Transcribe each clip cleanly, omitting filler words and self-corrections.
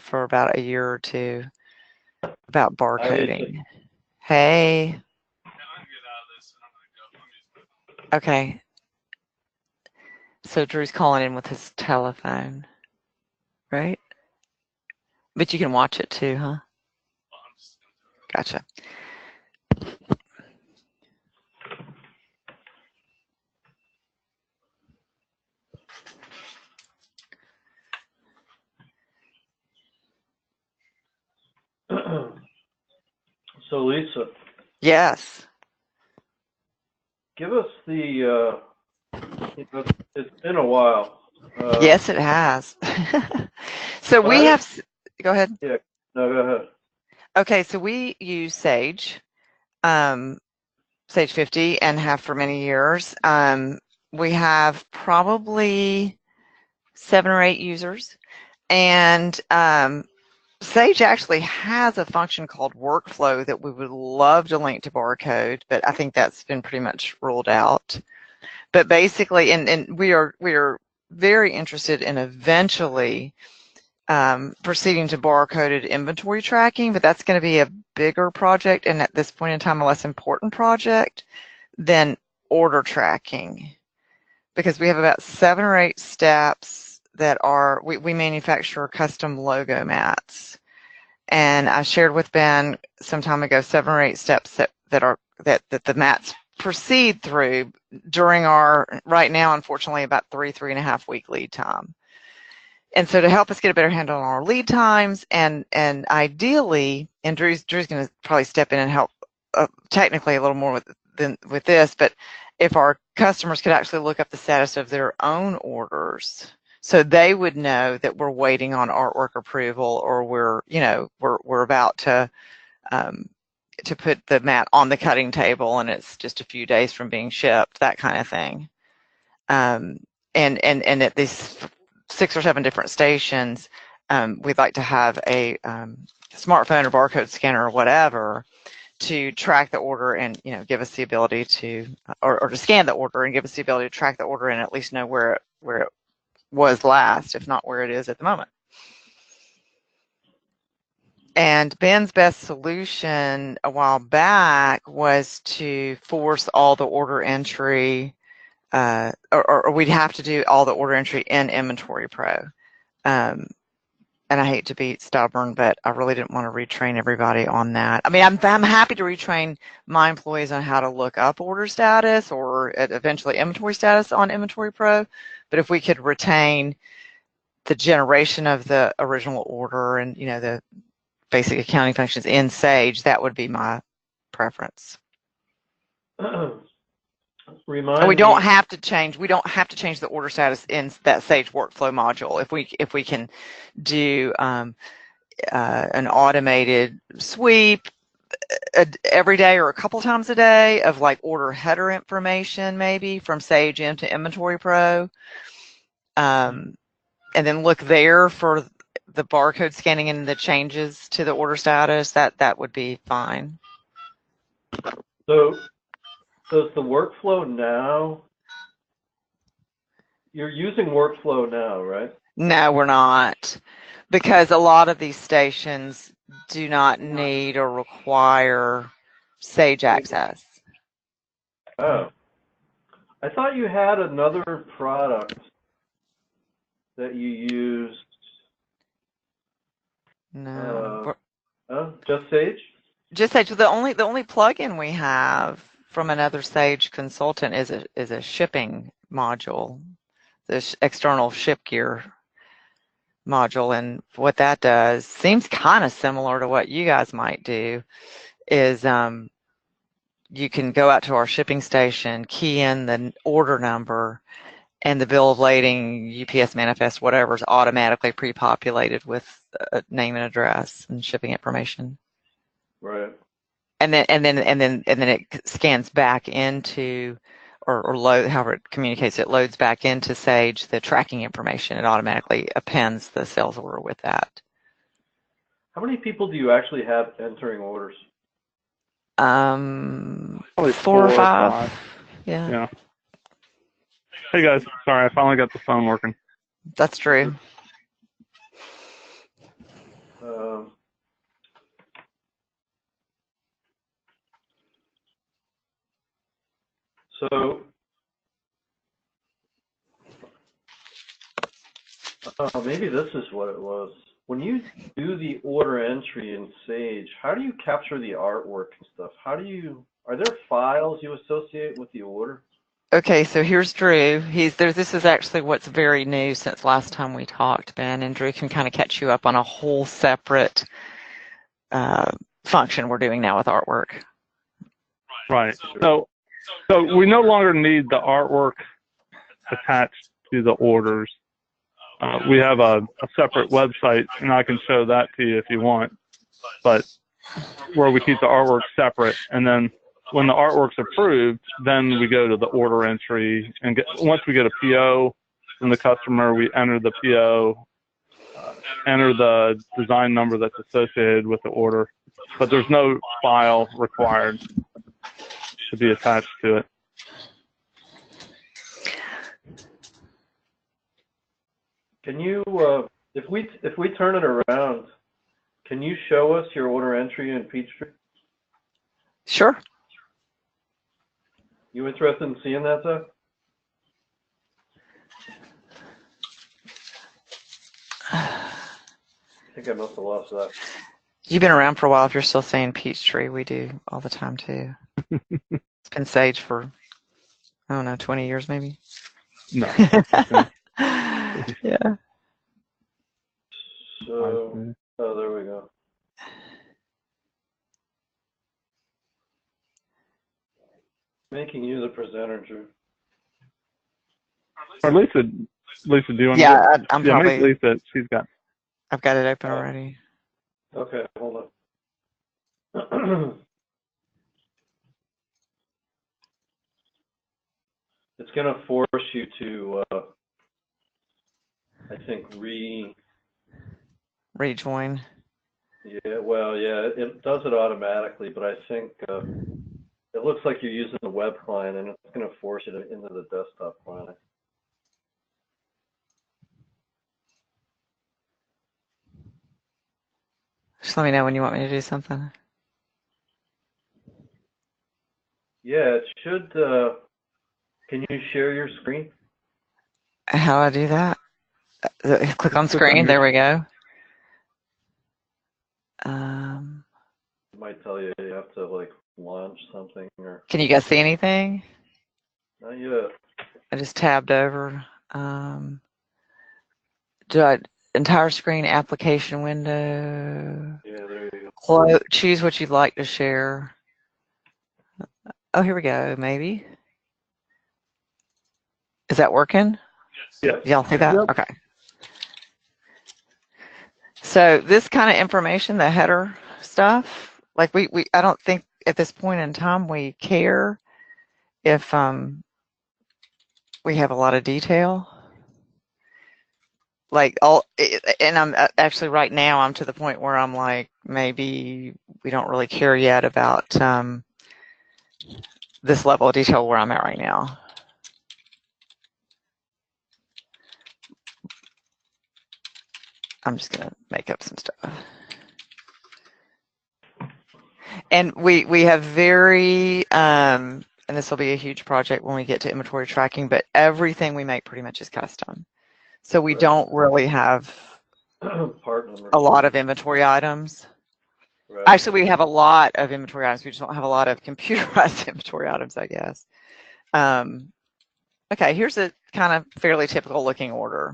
for about a year or two about barcoding. Hey. Okay. So Drew's calling in with his telephone, right? But you can watch it too, huh? Gotcha. So Lisa. Yes. Give us the, it's been a while. Yes, it has. So we have, go ahead. Yeah, no, go ahead. Okay, so we use Sage, Sage 50, and have for many years. We have probably 7 or 8 users, and Sage actually has a function called workflow that we would love to link to barcode, but I think that's been pretty much ruled out. But basically, and we are very interested in eventually proceeding to barcoded inventory tracking, but that's going to be a bigger project, and at this point in time, a less important project than order tracking, because we have about 7 or 8 steps that are, we manufacture custom logo mats. And I shared with Ben some time ago 7 or 8 steps that the mats proceed through during our, right now, unfortunately, about 3.5 week lead time. And so to help us get a better handle on our lead times, and ideally, and Drew's going to probably step in and help technically a little more with this, but if our customers could actually look up the status of their own orders, so they would know that we're waiting on artwork approval, or we're about to put the mat on the cutting table and it's just a few days from being shipped, that kind of thing. And at these 6 or 7 different stations, we'd like to have a smartphone or barcode scanner or whatever to track the order and give us the ability to, or to scan the order and give us the ability to track the order and at least know where it was last, if not where it is at the moment. And Ben's best solution a while back was to force all the order entry, or we'd have to do all the order entry in Inventory Pro. And I hate to be stubborn, but I really didn't want to retrain everybody on that. I mean, I'm happy to retrain my employees on how to look up order status or eventually inventory status on Inventory Pro. But if we could retain the generation of the original order and, the basic accounting functions in Sage, that would be my preference. We don't have to change the order status in that Sage workflow module. If we can do an automated sweep every day or a couple times a day of like order header information, maybe from Sage into Inventory Pro, and then look there for the barcode scanning and the changes to the order status, that would be fine. So does the workflow now, you're using workflow now, right? No, we're not, because a lot of these stations do not need or require Sage access. Oh, I thought you had another product that you used. No. Just Sage? Just Sage. The only plugin we have from another Sage consultant is a shipping module, the external ship gear module, and what that does seems kind of similar to what you guys might do. Is you can go out to our shipping station, key in the order number, and the bill of lading, UPS manifest, whatever, is automatically pre-populated with a name and address and shipping information. Right. And then it scans back into, or load, however it communicates, it loads back into Sage the tracking information. It automatically appends the sales order with that. How many people do you actually have entering orders? Probably 4 or 5. Yeah. Hey guys, sorry, I finally got the phone working. That's true. Um, so, maybe this is what it was. When you do the order entry in Sage, how do you capture the artwork and stuff? Are there files you associate with the order? Okay, so here's Drew. He's there. This is actually what's very new since last time we talked, Ben, and Drew can kind of catch you up on a whole separate function we're doing now with artwork. Right. So we no longer need the artwork attached to the orders. We have a separate website, and I can show that to you if you want, but where we keep the artwork separate, and then when the artwork's approved, then we go to the order entry, and once we get a PO from the customer, we enter the PO, enter the design number that's associated with the order, but there's no file required to be attached to it. Can you, if we turn it around, can you show us your order entry in Peachtree? Sure. You interested in seeing that, Zach? I think I must have lost that. You've been around for a while. If you're still saying Peachtree, we do all the time too. It's been Sage for, I don't know, 20 years maybe. No. Yeah. So, oh, there we go. Making you the presenter, Drew. Or Lisa, do you want to? Yeah, I'm yeah, probably. make Lisa. She's got. I've got it open already. Okay, hold on. It's going to force you to, I think, Rejoin. Yeah, well, yeah, it does it automatically, but I think it looks like you're using the web client, and it's going to force you into the desktop client. Just let me know when you want me to do something. Yeah, it should. Can you share your screen? How do I do that? Click on screen. There we go. It might tell you you have to like launch something or. Can you guys see anything? Not yet. I just tabbed over. Entire screen application window. Yeah, there you go. Choose what you'd like to share. Oh, here we go. Maybe. Is that working? Yes. Y'all see that? Yep. Okay. So this kind of information, the header stuff, like I don't think at this point in time we care if we have a lot of detail. Like and I'm actually right now I'm to the point where I'm like, maybe we don't really care yet about this level of detail where I'm at right now. I'm just gonna make up some stuff. And we have very and this will be a huge project when we get to inventory tracking, but everything we make pretty much is custom. So we don't really have Part number. a lot of inventory items. Right. Actually, we have a lot of inventory items. We just don't have a lot of computerized inventory items, I guess. Okay, here's a kind of fairly typical looking order.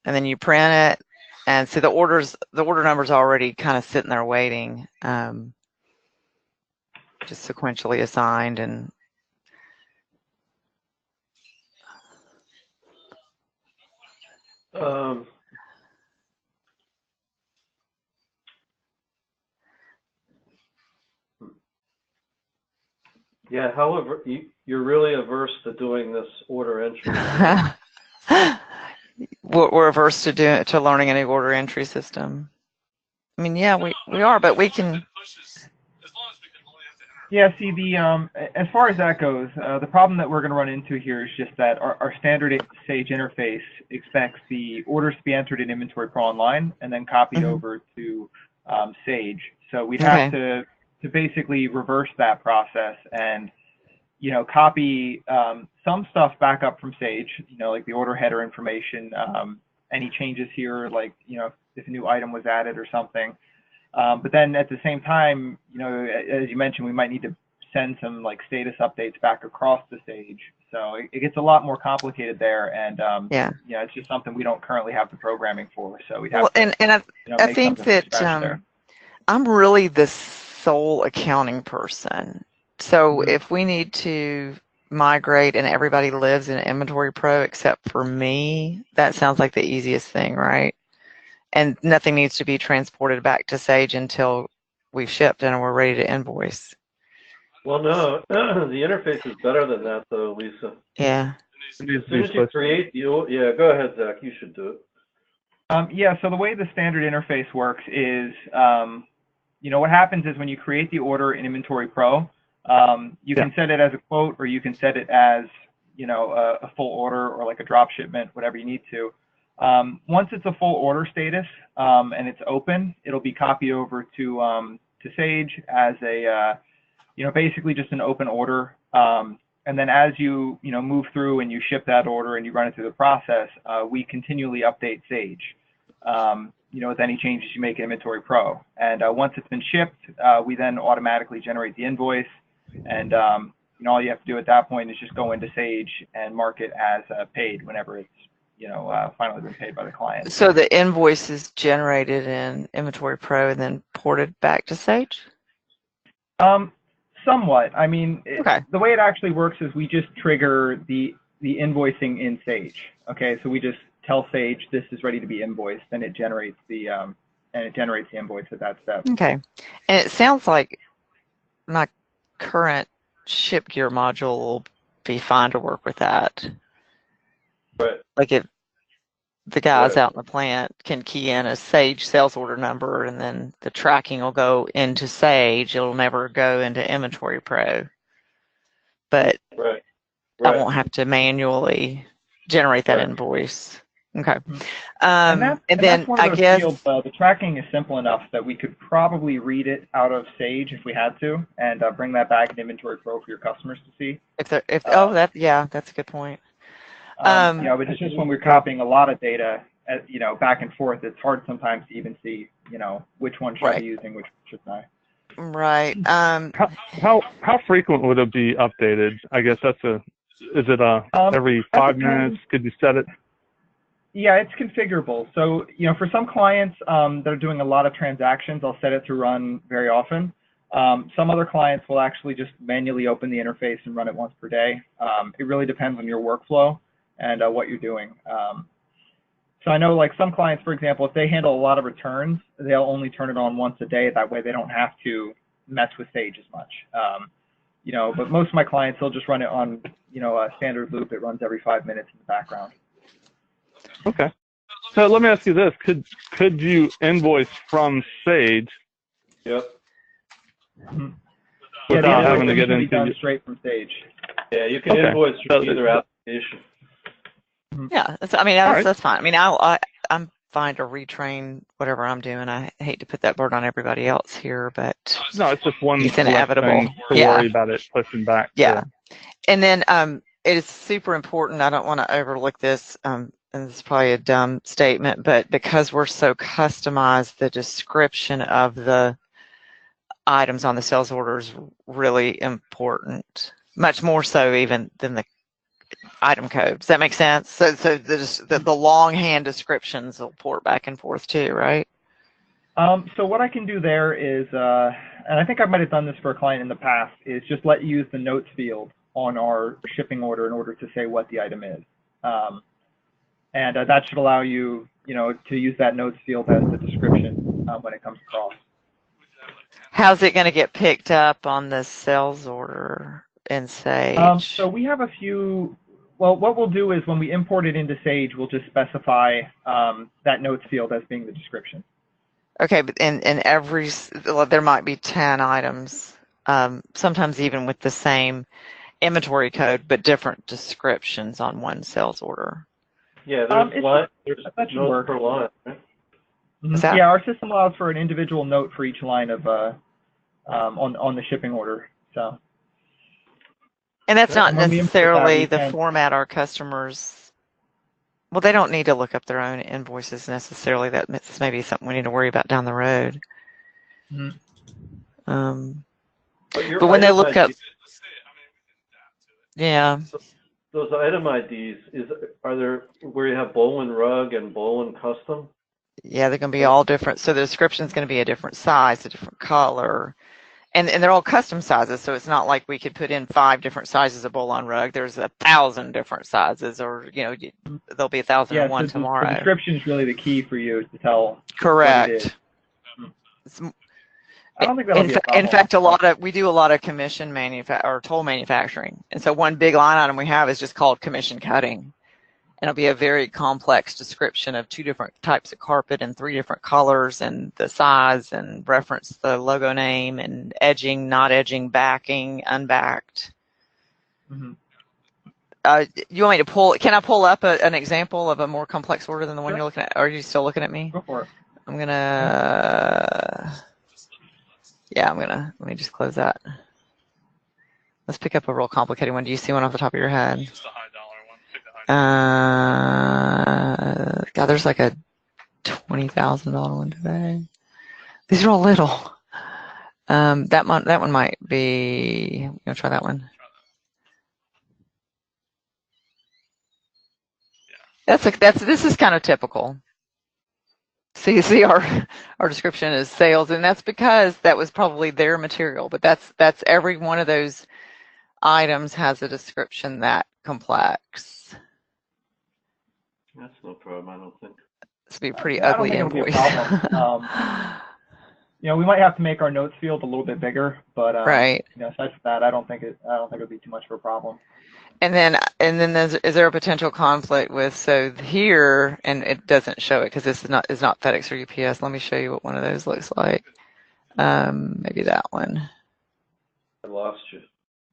And then you print it, and see the order number's already kind of sitting there waiting, just sequentially assigned. And yeah, however, you're really averse to doing this order entry. we're averse to learning a new order entry system. I mean, yeah, we are, but we can. Yeah, see, as far as that goes, the problem that we're going to run into here is just that our standard Sage interface expects the orders to be entered in Inventory Pro Online and then copied Mm-hmm. over to Sage. So we'd have Okay. to basically reverse that process and, you know, copy some stuff back up from Sage, you know, like the order header information, any changes here, like, you know, if a new item was added or something. But then at the same time, you know, as you mentioned, we might need to send some like status updates back across the Sage. So it gets a lot more complicated there, and Yeah. you know, it's just something we don't currently have the programming for. So we'd Well, have to, and you know, I make think something from that scratch there. I'm really the sole accounting person. So Mhm. if we need to migrate and everybody lives in Inventory Pro except for me, that sounds like the easiest thing, right? And nothing needs to be transported back to Sage until we've shipped and we're ready to invoice. Well, no, the interface is better than that, though, Lisa. Yeah. As soon as you create yeah, go ahead, Zach. You should do it. Yeah, so the way the standard interface works is, you know, what happens is when you create the order in Inventory Pro, you can set it as a quote or you can set it as, you know, a full order or like a drop shipment, whatever you need to. Once it's a full order status and it's open, it'll be copied over to Sage as a, you know, basically just an open order. And then as you know, move through and you ship that order and you run it through the process, we continually update Sage, you know, with any changes you make in Inventory Pro. And once it's been shipped, we then automatically generate the invoice. And, you know, all you have to do at that point is just go into Sage and mark it as paid whenever it's, you know, finally been paid by the client. So the invoice is generated in Inventory Pro and then ported back to Sage? Somewhat. I mean, Okay. the way it actually works is we just trigger the invoicing in Sage. Okay, so we just tell Sage this is ready to be invoiced, and it generates the invoice at that step. Okay. And it sounds like my current ShipGear module will be fine to work with that. Right. Like if the guys Right. out in the plant can key in a Sage sales order number and then the tracking will go into Sage. It'll never go into Inventory Pro. But Right. I won't have to manually generate that invoice. Okay. And then that's one of I those guess fields, the tracking is simple enough that we could probably read it out of Sage if we had to, and bring that back in Inventory Pro for your customers to see. that's a good point. You know, but it's just when we're copying a lot of data, you know, back and forth, it's hard sometimes to even see, you know, which one should I be using, which one should I. Right. How frequent would it be updated? I guess is it every 5 minutes? Could you set it? Yeah, it's configurable. So, you know, for some clients that are doing a lot of transactions, I'll set it to run very often. Some other clients will actually just manually open the interface and run it once per day. It really depends on your workflow and what you're doing. So I know like some clients, for example, if they handle a lot of returns, they'll only turn it on once a day. That way they don't have to mess with Sage as much. You know, but most of my clients, they'll just run it on, you know, a standard loop. It runs every 5 minutes in the background. Okay. So let me ask you this. Could you invoice from Sage? Yep. Without having to get into into straight from Sage. Yeah, you can invoice through either application. Yeah, that's fine. I mean, I'm fine to retrain whatever I'm doing. I hate to put that burden on everybody else here, but no, it's just one it's inevitable thing to worry about it pushing back. Yeah, and then it is super important. I don't want to overlook this. And this is probably a dumb statement, but because we're so customized, the description of the items on the sales order is really important. Much more so even than the item code. Does that make sense? So the longhand descriptions will port back and forth too, right? So what I can do there is, and I think I might have done this for a client in the past, is just let you use the notes field on our shipping order in order to say what the item is. And that should allow you, you know, to use that notes field as the description when it comes across. How's it going to get picked up on the sales order in Sage? So we have a few. Well, what we'll do is when we import it into Sage, we'll just specify that notes field as being the description. Okay, but in every, there might be 10 items. sometimes even with the same inventory code, but different descriptions on one sales order. Yeah, there's that should notes work. per line, right? Is that? Yeah, our system allows for an individual note for each line of on the shipping order. So. And that's not When we import that, necessarily we the can. format our customers. Well, they don't need to look up their own invoices necessarily. That's maybe something we need to worry about down the road. But when they look up, yeah. Those item IDs, are there where you have Bolin Rug and Bolin Custom? Yeah, they're going to be all different. So the description is going to be a different size, a different color. And they're all custom sizes, so it's not like we could put in 5 different sizes of Bolin Rug. There's 1,000 different sizes, or there'll be 1,001 tomorrow. The description is really the key for you to tell. Correct. What it is. I don't think that'll be a problem. In fact, we do a lot of commission or toll manufacturing, and so one big line item we have is just called commission cutting. And it'll be a very complex description of 2 different types of carpet and 3 different colors and the size and reference the logo name and edging, not edging, backing, unbacked. Mm-hmm. You want me to pull? Can I pull up an example of a more complex order than the one you're looking at? Are you still looking at me? Go for it. I'm gonna. Yeah, let me just close that. Let's pick up a real complicated one. Do you see one off the top of your head? Just a high dollar one. Pick the high dollar. God, there's like a $20,000 one today. These are all little. That one might be. I'm gonna try that one. This is kind of typical. See, our description is sales, and that's because that was probably their material. But that's every one of those items has a description that complex. That's no problem, I don't think. This would be a pretty ugly invoice. We might have to make our notes field a little bit bigger, but right. Aside from that, I don't think it'll be too much of a problem. And then is there a potential conflict with, so here, and it doesn't show it because this is not FedEx or UPS. Let me show you what one of those looks like. Maybe that one. I lost you.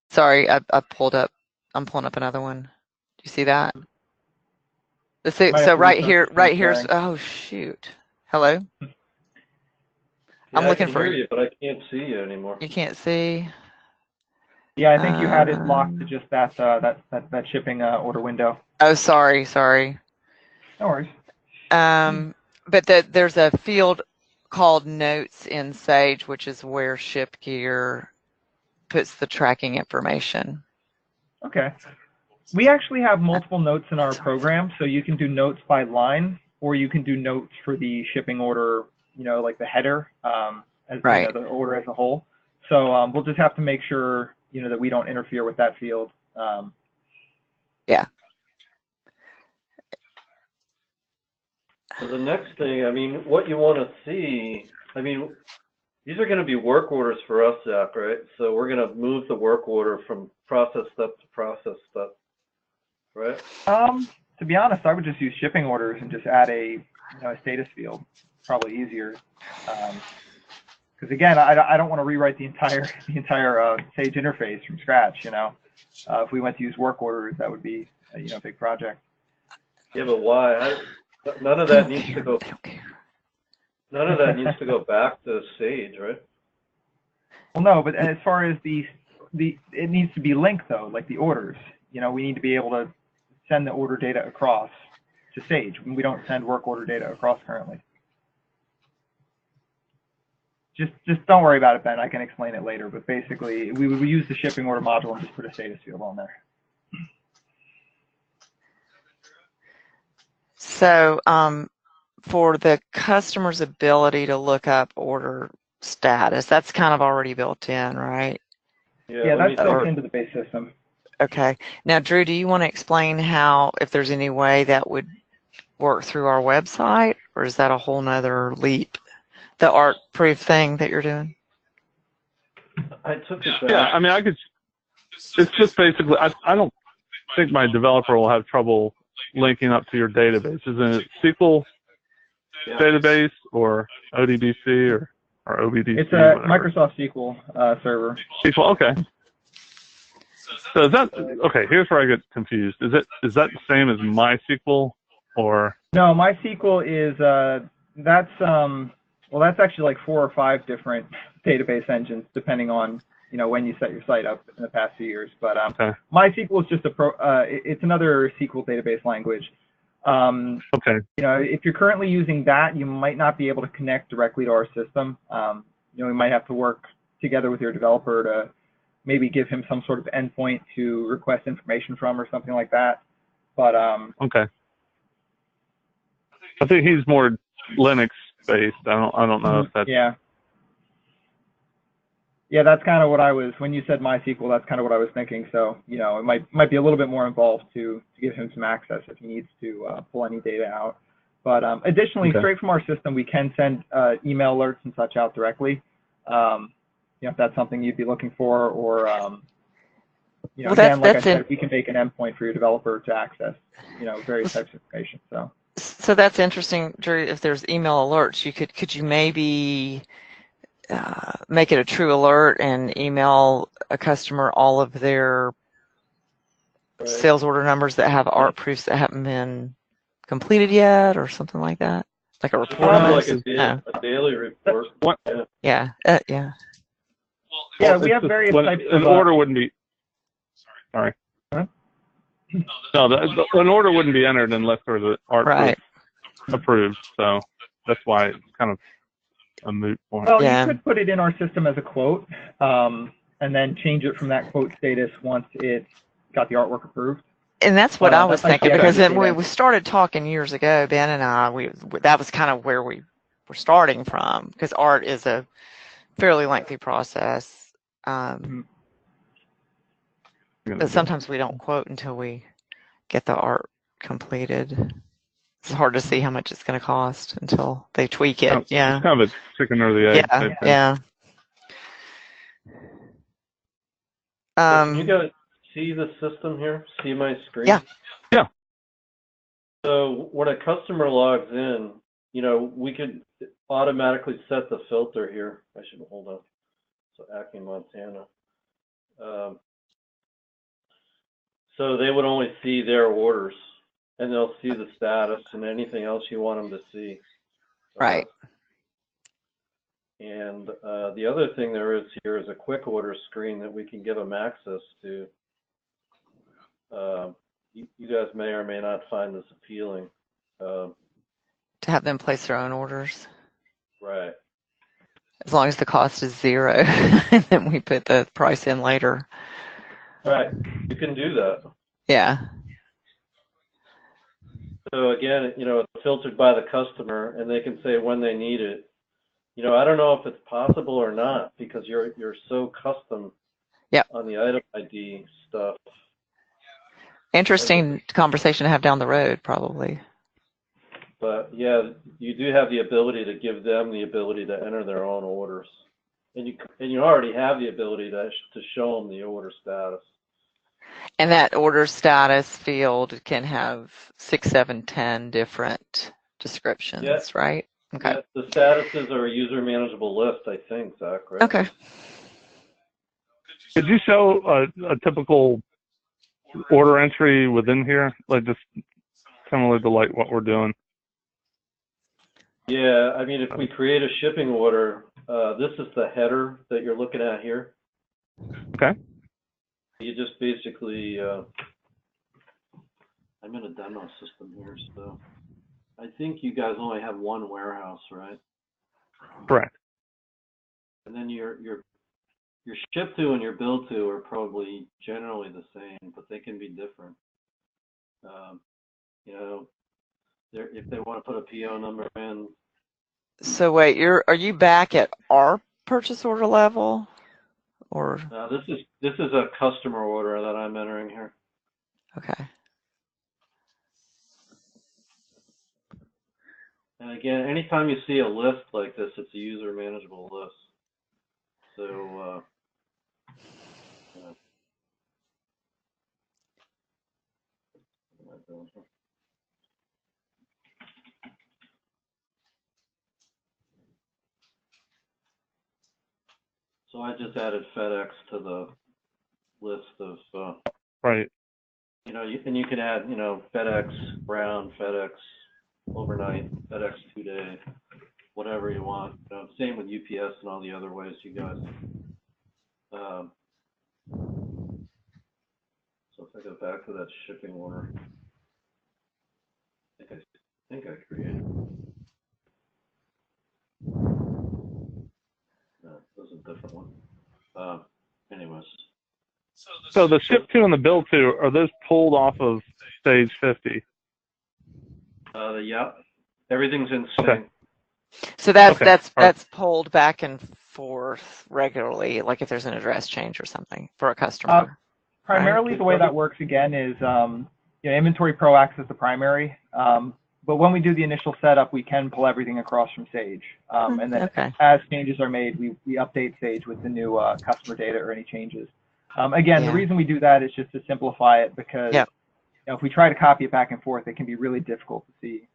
Sorry, I'm pulling up another one. Do you see that? So right here's, oh shoot. Hello? Yeah, I'm looking for you. I can hear you, but I can't see you anymore. You can't see? Yeah, I think you had it locked to just that shipping order window. Oh, sorry. No worries. But there's a field called Notes in Sage, which is where ShipGear puts the tracking information. Okay. We actually have multiple notes in our program, so you can do notes by line, or you can do notes for the shipping order, like the header, right. The order as a whole. So we'll just have to make sure that we don't interfere with that field. Yeah. So the next thing, what you want to see, these are going to be work orders for us, Zach, right? So we're going to move the work order from process step to process step, right? To be honest, I would just use shipping orders and just add a status field. Probably easier. Because again, I don't want to rewrite the entire Sage interface from scratch. If we went to use work orders, that would be a big project. Yeah, but why? None of that needs to go. None of that needs to go back to Sage, right? Well, no, but as far as it needs to be linked though, like the orders. We need to be able to send the order data across to Sage. We don't send work order data across currently. Just don't worry about it, Ben. I can explain it later. But basically, we would use the shipping order module and just put a status field on there. So for the customer's ability to look up order status, that's kind of already built in, right? Yeah, that's built into the base system. Okay. Now, Drew, do you want to explain if there's any way that would work through our website, or is that a whole nother leap? The art proof thing that you're doing? I took it back. Yeah, I could. It's just basically. I don't think my developer will have trouble linking up to your database. Isn't it SQL database or ODBC or? or OBDC? It's a whatever. Microsoft SQL server. SQL, okay. So is that okay? Here's where I get confused. Is that the same as MySQL or? No, MySQL is that's well, that's actually like 4 or 5 different database engines depending on when you set your site up in the past few years. But Okay. MySQL is just it's another SQL database language. Okay. If you're currently using that, you might not be able to connect directly to our system. We might have to work together with your developer to maybe give him some sort of endpoint to request information from or something like that. But okay. I think he's more Linux based. I don't know if that's yeah, that's kind of what I was when you said MySQL. That's kind of what I was thinking. So it might be a little bit more involved to give him some access if he needs to pull any data out. But additionally, straight from our system, we can send email alerts and such out directly. If that's something you'd be looking for, or Well, again, like I that's said, we can make an endpoint for your developer to access various types of information. So that's interesting, Drew. If there's email alerts, could you maybe make it a true alert and email a customer all of their sales order numbers that have art proofs that haven't been completed yet, or something like that, like a report? Like a daily report. Yeah. Yeah. Yeah, we have various types of. An order wouldn't be. Sorry. Huh? No, an order wouldn't be entered unless there was an art proof approved. So that's why it's kind of a moot point. Well, you could put it in our system as a quote, and then change it from that quote status once it's got the artwork approved. And that's what I was thinking, because then we started talking years ago, Ben and I, that was kind of where we were starting from, because art is a fairly lengthy process. But sometimes we don't quote until we get the art completed. It's hard to see how much it's going to cost until they tweak it. It's kind of a chicken or the egg type thing. Yeah. Can you guys see the system here? See my screen? Yeah. Yeah. So when a customer logs in, we could automatically set the filter here. I should hold on. So Acme, Montana. So they would only see their orders, and they'll see the status and anything else you want them to see. Right. And the other thing there is here is a quick order screen that we can give them access to. You guys may or may not find this appealing. To have them place their own orders. Right. As long as the cost is $0, and then we put the price in later. Right. You can do that. Yeah. So again, it's filtered by the customer, and they can say when they need it. I don't know if it's possible or not, because you're so custom on the item ID stuff. Interesting conversation to have down the road, probably. But yeah, you do have the ability to give them the ability to enter their own orders, and you already have the ability to show them the order status. And that order status field can have 6, 7, 10 different descriptions, right? Okay. Yeah, the statuses are a user manageable list, I think, Zach, right? Okay. Could you show a typical order entry within here, like just similar to like what we're doing? Yeah, I mean, if we create a shipping order, this is the header that you're looking at here. Okay. You just basically, I'm in a demo system here, so I think you guys only have one warehouse, right? Correct. And then your ship to and your build to are probably generally the same, but they can be different. If they want to put a PO number in. So wait, are you back at our purchase order level, or? This is a customer order that I'm entering here. Okay. And again, anytime you see a list like this, it's a user manageable list. So, So I just added FedEx to the list of, Right. you know, and you can add, you know, FedEx Brown, FedEx overnight, FedEx 2-day, whatever you want. You know, same with UPS and all the other ways you guys. So if I go back to that shipping order, I think I created. No, it was a different one. Anyways. So the ship to and the bill to, are those pulled off of stage 50? Yeah, everything's in sync. Okay. So that's Okay. that's pulled back and forth regularly, like if there's an address change or something for a customer. Primarily, right? the way that works again is, you know, Inventory Pro acts as the primary. But when we do the initial setup, we can pull everything across from Sage. And then as changes are made, we update Sage with the new customer data or any changes. Again, the reason we do that is just to simplify it, because you know, if we try to copy it back and forth, it can be really difficult to see,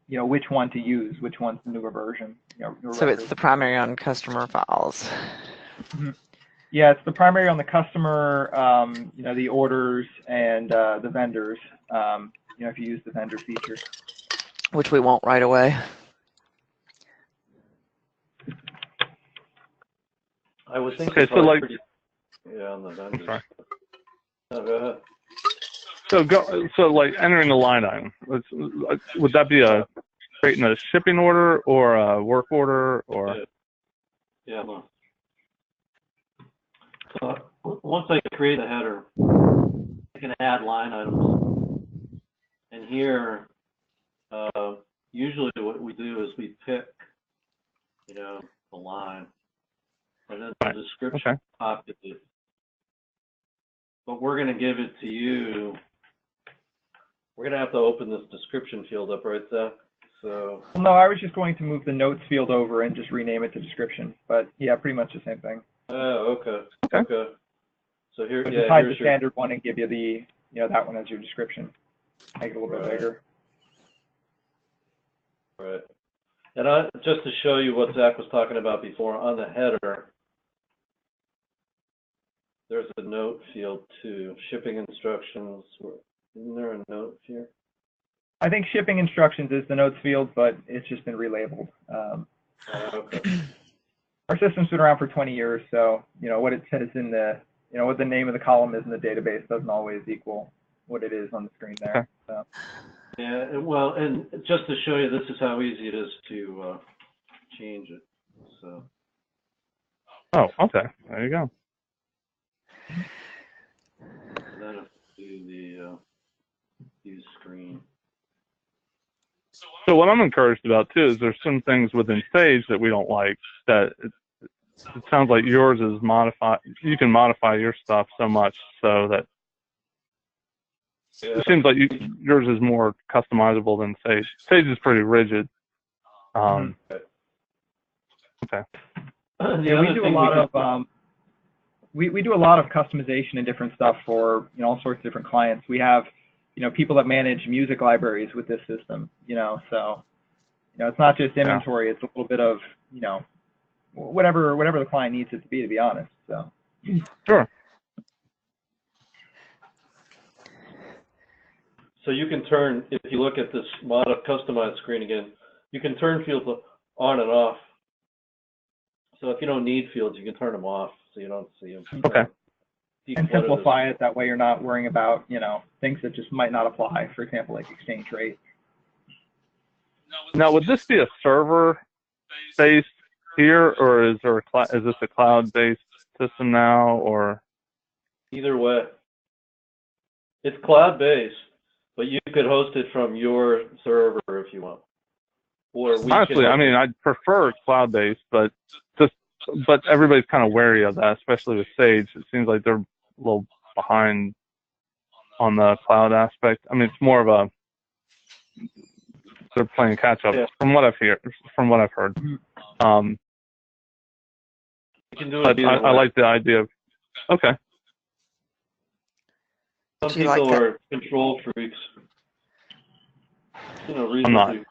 you know, which one to use, which one's the newer version. You know, so it's the primary on customer files. Mm-hmm. Yeah, it's the primary on the customer, you know, the orders and the vendors, you know, if you use the vendor feature. Which we won't right away. I would think okay, so like, on the vendors. I'm sorry. No, go ahead. So like entering the line item, would that be creating a shipping order or a work order or? Yeah. No. So once I create a header, I can add line items. And here, usually what we do is we pick, you know, the line, and then the description populates. But we're going to give it to you. We're going to have to open this description field up, right, Zach? So. No, I was just going to move the notes field over and just rename it to description. But yeah, pretty much the same thing. Oh, okay. So here, just hide the standard one and give you the, you know, that one as your description. Make it a little bit bigger. Right. And just to show you what Zach was talking about before, on the header, there's a note field too. Shipping instructions. Isn't there a note here? I think shipping instructions is the notes field, but it's just been relabeled. Okay. Our system's been around for 20 years, so you know what it says in the, you know, what the name of the column is in the database doesn't always equal what it is on the screen there. So. Yeah, well, and just to show you, this is how easy it is to change it. So. Oh, okay. There you go. And then if we do the use screen. So what I'm encouraged about too is there's some things within Sage that we don't like. That it sounds like yours is modified. You can modify your stuff so much so that it seems like yours is more customizable than Sage. Sage is pretty rigid. Okay. Yeah, we do a lot of we do a lot of customization and different stuff for, you know, all sorts of different clients. We have, you know, people that manage music libraries with this system, you know, so, you know, it's not just inventory, it's a little bit of, you know, whatever the client needs it to be honest. So. Sure. So you can turn, if you look at this customized screen again, you can turn fields on and off. So if you don't need fields, you can turn them off so you don't see them. Okay. And simplify it, that way you're not worrying about, you know, things that just might not apply, for example, like exchange rate. Now, would this be a server-based here, or is this a cloud-based system now, or? Either way. It's cloud-based, but you could host it from your server if you want. Or honestly, I mean, I'd prefer cloud-based, but everybody's kind of wary of that, especially with Sage. It seems like they're a little behind on the cloud aspect. I mean, it's more of they're playing catch-up from what I've heard. You can do it. I like the idea of. Okay. Some people are control freaks. You know, reasonably,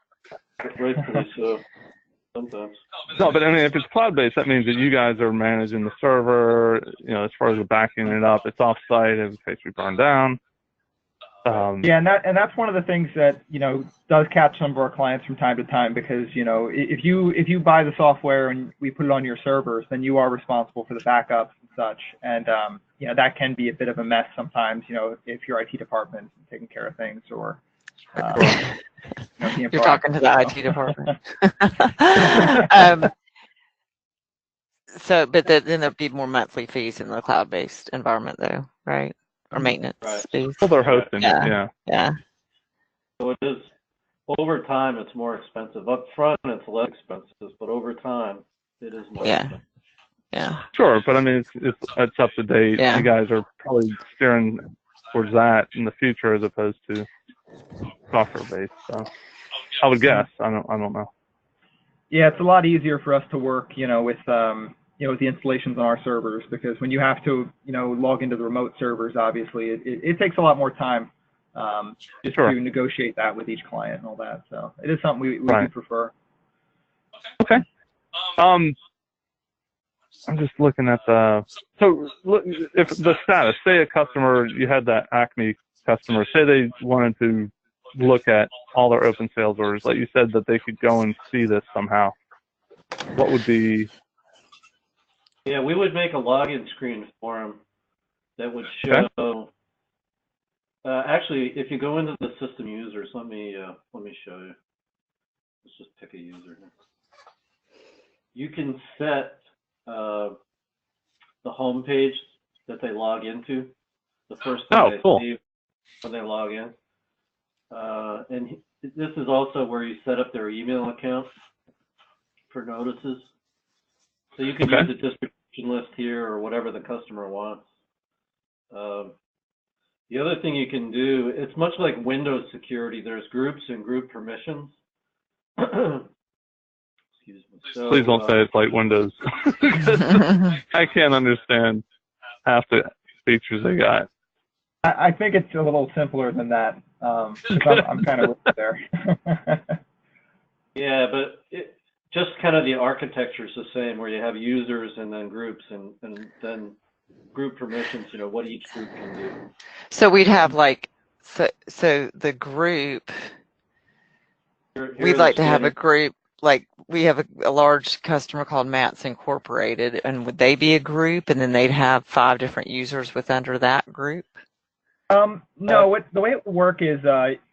rightfully so. sometimes. No, but I mean, if it's cloud-based, that means that you guys are managing the server, as far as the backing it up, it's off-site in case we burn down. Yeah, and that's one of the things that does catch some of our clients from time to time, because if you buy the software and we put it on your servers, then you are responsible for the backups and such, and that can be a bit of a mess sometimes. If your IT department is taking care of things, or you're talking to the IT department. But then there'll be more monthly fees in the cloud-based environment, though, right? Or maintenance fees. Well, they're hosting it, yeah. So it is, over time, it's more expensive. Up front, it's less expensive, but over time, it is more expensive. Yeah. Sure, but I mean, it's up to date. Yeah. You guys are probably steering towards that in the future as opposed to software-based. So I would guess. I don't know. Yeah, it's a lot easier for us to work, with the installations on our servers, because when you have to, log into the remote servers, obviously it takes a lot more time just to negotiate that with each client and all that. So it is something we do prefer. Okay. I'm just looking at so look, if the status, say a customer, you had that Acme customer, say they wanted to look at all their open sales orders, like you said that they could go and see this somehow. What would be? Yeah, we would make a login screen for them that would show. Okay. Actually, if you go into the system users, let me show you. Let's just pick a user here. You can set the home page that they log into, the first thing they see when they log in. And this is also where you set up their email account for notices. So you can use a distribution list here or whatever the customer wants. The other thing you can do, it's much like Windows security. There's groups and group permissions. Excuse me. So, please don't say it's like Windows. I can't understand half the features they got. I think it's a little simpler than that. I'm kind of with you there. Yeah, but just kind of the architecture is the same, where you have users and then groups and then group permissions, what each group can do. So we'd have so the group, we'd like to have a group, like we have a large customer called Matt's Incorporated, and would they be a group, and then they'd have 5 different users under that group? No, the way it would work is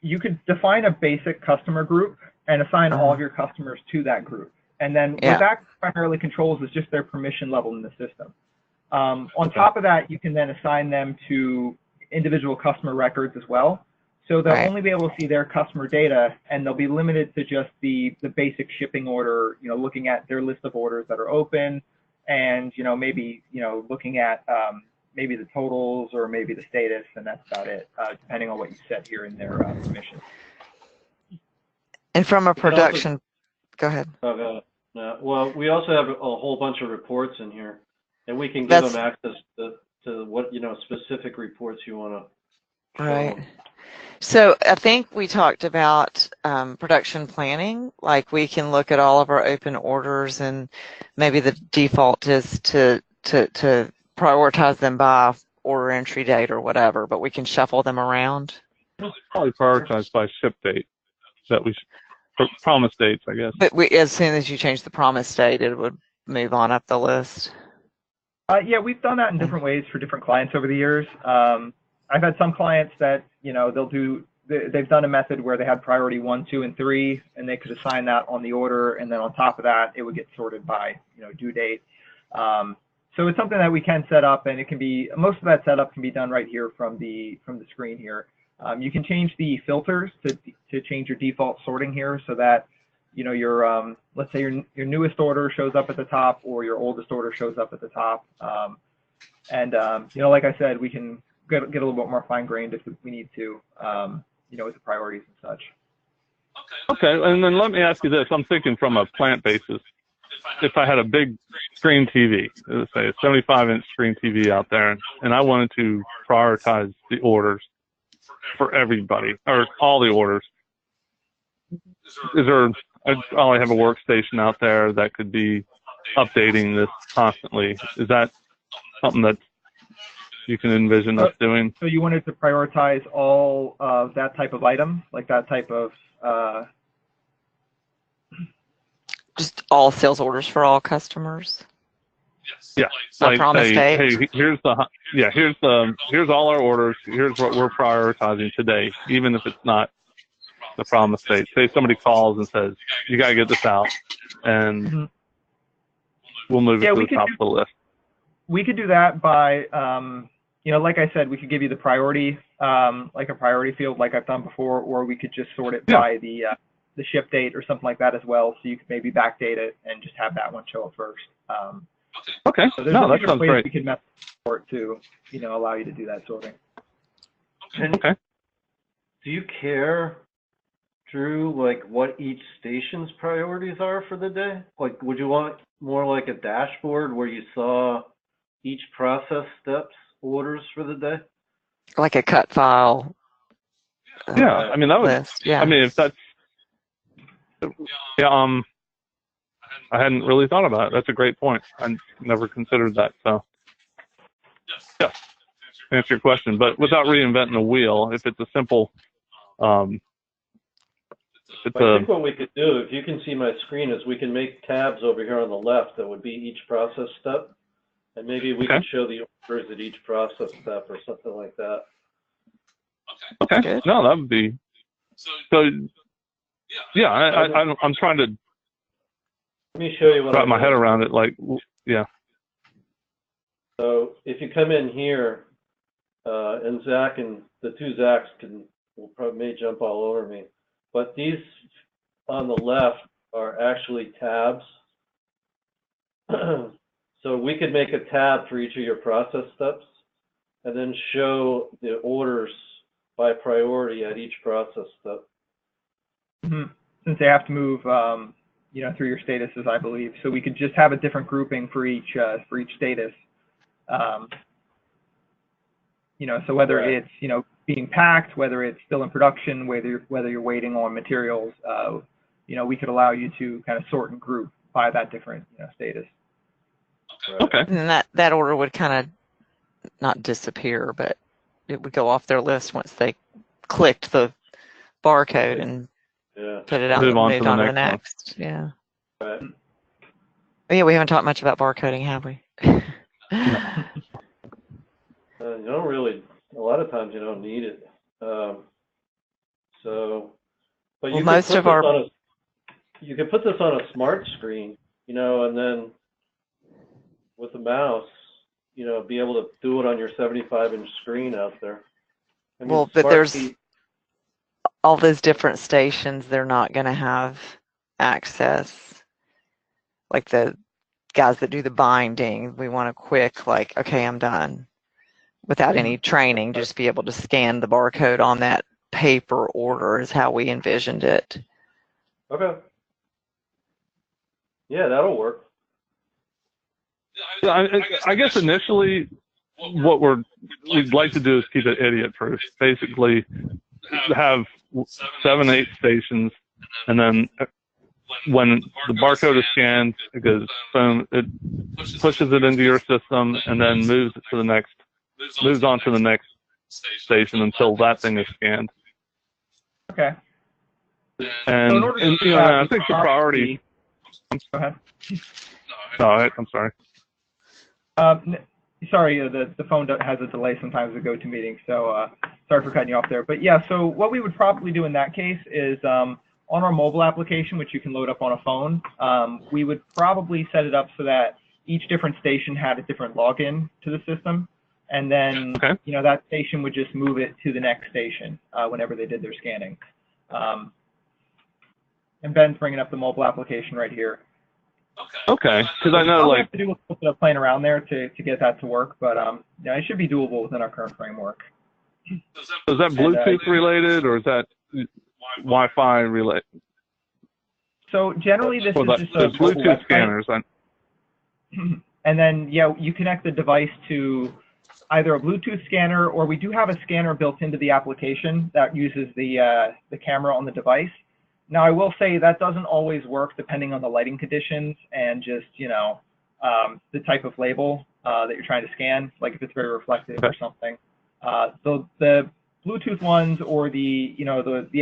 you could define a basic customer group and assign all of your customers to that group. And then what that primarily controls is just their permission level in the system. On top of that, you can then assign them to individual customer records as well. So they'll only be able to see their customer data, and they'll be limited to just the basic shipping order, looking at their list of orders that are open, and, maybe, looking at maybe the totals or maybe the status, and that's about it, depending on what you set here in their permission. And from a production, go ahead. Well, we also have a whole bunch of reports in here, and we can give them access to what, specific reports you want to. Right. So I think we talked about production planning. Like we can look at all of our open orders, and maybe the default is to prioritize them by order entry date or whatever, but we can shuffle them around. It's probably prioritized by ship date, that we promise dates, I guess. But as soon as you change the promise date, it would move on up the list. Yeah, we've done that in different ways for different clients over the years. I've had some clients that, they've done a method where they had priority 1, 2, and 3, and they could assign that on the order, and then on top of that, it would get sorted by, due date. So it's something that we can set up, and it can be, most of that setup can be done right here from the screen here. You can change the filters to change your default sorting here, so that your let's say your newest order shows up at the top, or your oldest order shows up at the top. Like I said, we can get a little bit more fine-grained if we need to, with the priorities and such. Okay, and then let me ask you this. I'm thinking from a plant basis. If I had a big screen TV, let's say a 75-inch screen TV out there, and I wanted to prioritize the orders for everybody, or all the orders, is there I'd probably have a workstation out there that could be updating this constantly. Is that something that you can envision us doing? So you wanted to prioritize all of that type of item, like that type of Just all sales orders for all customers. Yeah, Like promise say, date. hey, here's all our orders. Here's what we're prioritizing today, even if it's not the promise date. Say somebody calls and says, you got to get this out, and we'll move it to the top of the list. We could do that by, you know, like I said, we could give you the priority, like a priority field like I've done before, or we could just sort it by the ship date or something like that as well, so you could maybe backdate it and just have that one show up first. Okay, so there's that sounds great. We could mess with to, you know, allow you to do that sorting. Okay. Do you care, Drew, like what each station's priorities are for the day? Like, would you want more like a dashboard where you saw each process steps orders for the day? Like a cut file. Yeah, I mean, that would, list. Yeah. I mean, if that's, yeah, I hadn't really thought about it. That's a great point. I never considered that. So, yeah, to answer your question, but without reinventing the wheel, if it's a simple, I think what we could do, if you can see my screen, is we can make tabs over here on the left that would be each process step, and maybe we could show the orders at each process step or something like that. Okay. Good. No, that would be. So, yeah, I'm trying to. Let me show you what wrap my head around it. Like, yeah. So if you come in here, and Zach and the two Zachs may jump all over me, but these on the left are actually tabs. So we could make a tab for each of your process steps, and then show the orders by priority at each process step. Since they have to move, you know, through your statuses, I believe. So we could just have a different grouping for each status. You know, so whether it's, you know, being packed, whether it's still in production, whether you're waiting on materials, you know, we could allow you to kind of sort and group by that different, you know, status. Okay. And that order would kind of not disappear, but it would go off their list once they clicked the barcode and put it out and moved on to the next. Yeah. Right. But yeah, we haven't talked much about barcoding, have we? You don't really, a lot of times you don't need it. So, but you you could put this on a smart screen, you know, and then with the mouse, you know, be able to do it on your 75-inch screen out there. I mean, well, but there's all those different stations, they're not going to have access. Like the guys that do the binding, we want a quick, like, okay, I'm done. Without any training, just be able to scan the barcode on that paper order is how we envisioned it. Okay. Yeah, that'll work. I guess initially what we'd like to do is keep it idiot-proof. Basically, have 7, 8 stations, and then when the barcode is scanned, it goes boom, it pushes it into your system, and then moves on to the next station until that thing is scanned. Okay. And, so you know, I think the priority. Go ahead. No, I'm sorry. Sorry, the phone has a delay sometimes to go to meetings, so sorry for cutting you off there. But yeah, so what we would probably do in that case is on our mobile application, which you can load up on a phone, we would probably set it up so that each different station had a different login to the system, and then you know, that station would just move it to the next station whenever they did their scanning. And Ben's bringing up the mobile application right here. Okay, because I know, like, have to do a little bit of playing around there to get that to work, but yeah, it should be doable within our current framework. Is that Bluetooth related, or is that Wi-Fi related? So generally, this is just a Bluetooth scanners. And then, yeah, you connect the device to either a Bluetooth scanner, or we do have a scanner built into the application that uses the camera on the device. Now, I will say that doesn't always work depending on the lighting conditions and just, the type of label that you're trying to scan, like if it's very reflective or something. So the Bluetooth ones or the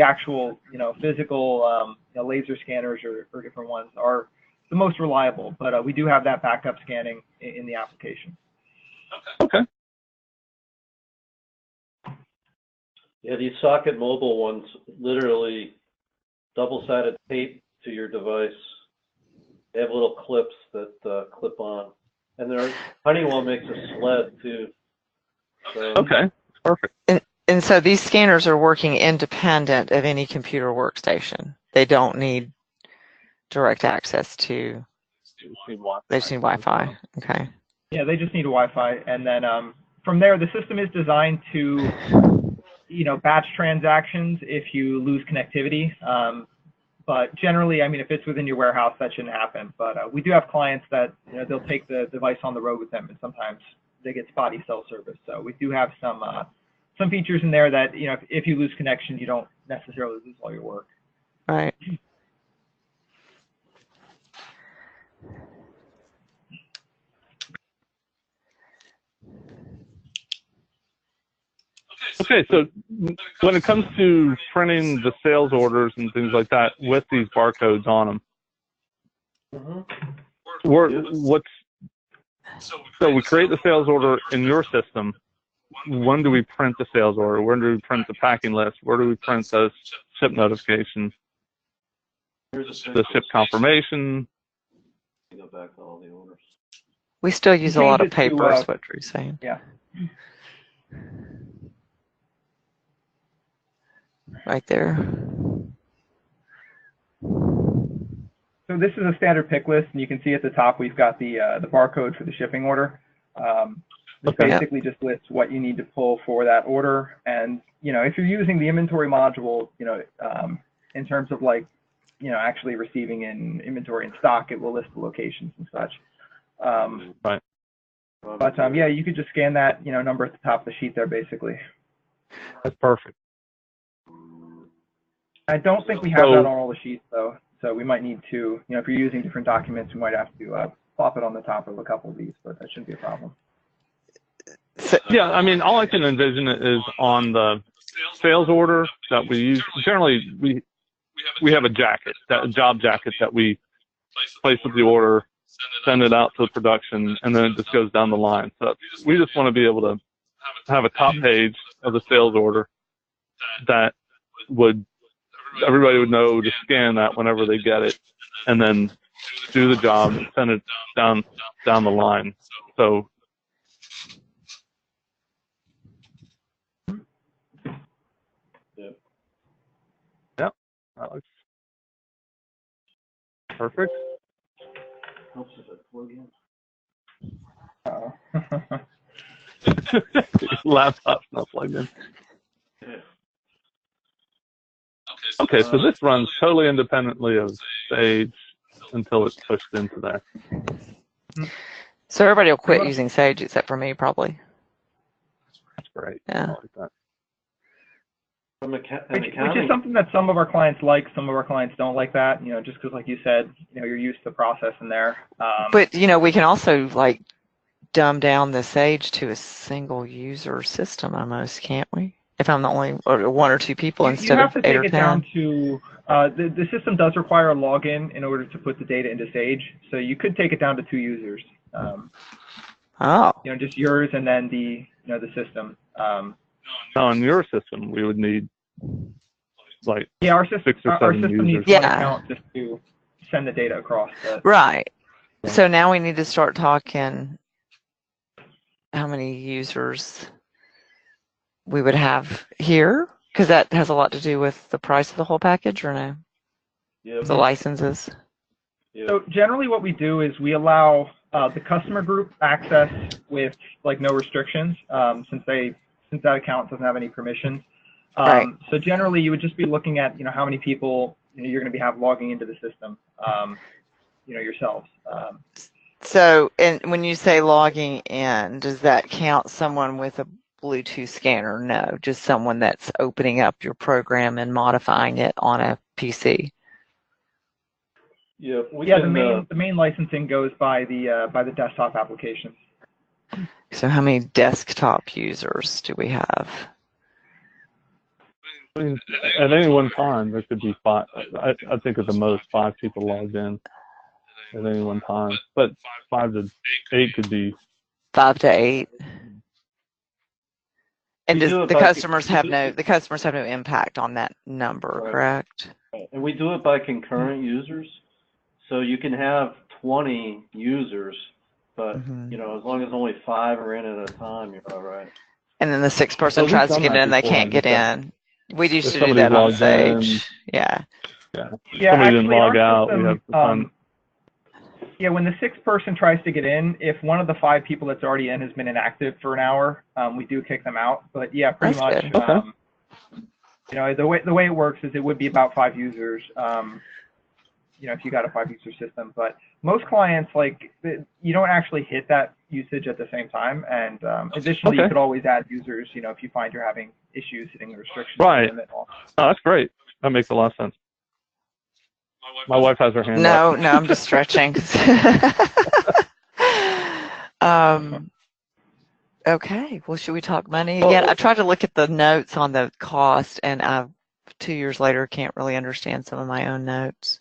actual, physical laser scanners or different ones are the most reliable, but we do have that backup scanning in the application. Okay. Yeah, these socket mobile ones literally double-sided tape to your device. They have little clips that clip on, and Honeywell makes a sled too. So, Okay, perfect. And so these scanners are working independent of any computer workstation. They don't need direct access to. They just need Wi-Fi. Okay. Yeah, they just need a Wi-Fi, and then from there, the system is designed to, batch transactions if you lose connectivity. But generally, I mean, if it's within your warehouse, that shouldn't happen. But we do have clients that, they'll take the device on the road with them, and sometimes they get spotty cell service. So we do have some features in there that, if you lose connection, you don't necessarily lose all your work. Right. Okay, so when it comes to printing the sales orders and things like that with these barcodes on them, so we create the sales order in your system. When do we print the sales order? When do we print the packing list? Where do we print those ship notifications? The ship confirmation? go back to all the orders. We still use a lot of paper, is what Drew's saying. Yeah. Right there. So this is a standard pick list, and you can see at the top we've got the barcode for the shipping order. This basically just lists what you need to pull for that order, and if you're using the inventory module, in terms of actually receiving in inventory in stock, it will list the locations and such. Right. But yeah, you could just scan that number at the top of the sheet there, basically. That's perfect. I don't think we have that on all the sheets though, so we might need to, if you're using different documents, we might have to plop it on the top of a couple of these, but that shouldn't be a problem. Yeah, I mean, all I can envision is on the sales order that we use. Generally, we have a jacket, a job jacket that we place with the order, send it out to the production, and then it just goes down the line. So we just want to be able to have a top page of the sales order that everybody would know to scan that whenever they get it, and then do the job and send it down the line. So yeah, that looks perfect. Helps if I plug in. Laptop's not plugged in. Okay, so this runs totally independently of Sage until it's pushed into there. So everybody will quit using Sage except for me, probably. That's great. Yeah. I like that. Which is something that some of our clients like, some of our clients don't like that, just because, like you said, you're used to the process in there. But, we can also, dumb down the Sage to a single user system almost, can't we? If I'm the only one or two people instead of 8 or 10. You have to take it down to, the system does require a login in order to put the data into Sage, so you could take it down to 2 users. Just yours and then the system. On your system, we would need our system, 6 or 7 our system users. needs one account just to send the data across. Right. So now we need to start talking how many users we would have here, because that has a lot to do with the price of the whole package, or no? Yep. The licenses. Yep. So generally what we do is we allow the customer group access with no restrictions, since that account doesn't have any permissions. Right. So generally you would just be looking at how many people you're going to have logging into the system, yourselves. So, and when you say logging in, does that count someone with a Bluetooth scanner? No, just someone that's opening up your program and modifying it on a PC. Yeah, we Yeah, can, the main licensing goes by the desktop application. So how many desktop users do we have? I mean, at any one time, there could be five. I think at the most 5 people logged in at any one time, but 5 to 8 could be. 5 to 8. And We do it the by- customers have no impact on that number, Right. correct? and we do it by concurrent users. So you can have 20 users, but, Mhm. you know, as long as only 5 are in at a time, you're all right. And then the 6th person So we've tries to done get that in, they before, can't get just in. We used if to do somebody's that on logged in, Sage. Yeah. Yeah. Yeah, Somebody didn't actually, log our out. system, We have to find. Yeah, when the 6th person tries to get in, if one of the 5 people that's already in has been inactive for an hour, we do kick them out. But yeah, pretty That's much. good. Okay. You know, the way it works is it would be about 5 users. You know, if you got a 5-user system, but most clients, like, you don't actually hit that usage at the same time. And additionally, Okay. you could always add users. You know, if you find you're having issues hitting the restrictions Right. limit. Oh, that's great. That makes a lot of sense. My wife has her hand No, up. no, I'm just stretching. Okay. Well, should we talk money again? I tried to look at the notes on the cost, and 2 years later can't really understand some of my own notes.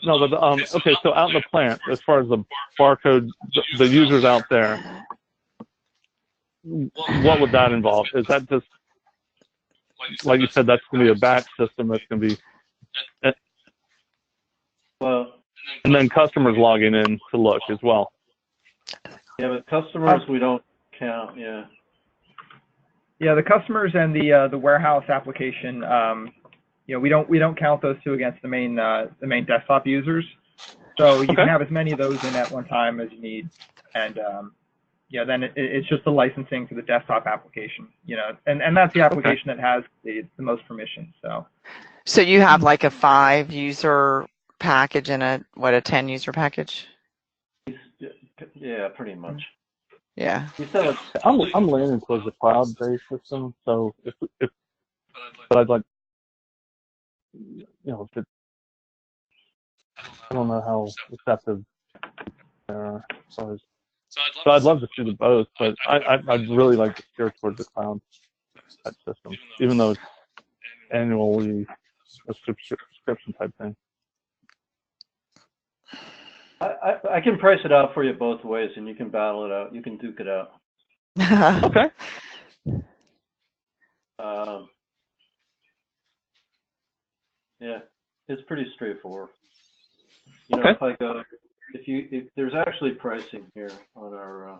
No, but okay. So out in the plant, as far as the barcode, the users out there, what would that involve? Is that just like you said? That's going to be a batch system. That's going to be, Well, and then customers logging in to look as well. yeah, but customers we don't count. Yeah. Yeah, the customers and the warehouse application. You know, we don't count those two against the main desktop users. So you can have as many of those in at one time as you need, and yeah, then it's just the licensing for the desktop application. You know, and that's the application that has the most permission. So you have like a 5-user package and a 10-user package? Yeah, pretty much. Yeah. I'm leaning towards a cloud-based system. So but I'd like, you know, if it, I don't know how receptive they are. So I'd love to see the both, but I'd really like to steer towards the cloud system, even though it's annually a subscription type thing. I can price it out for you both ways, and you can battle it out. You can duke it out. Okay. Yeah, it's pretty straightforward. You know, Okay. if there's actually pricing here on our.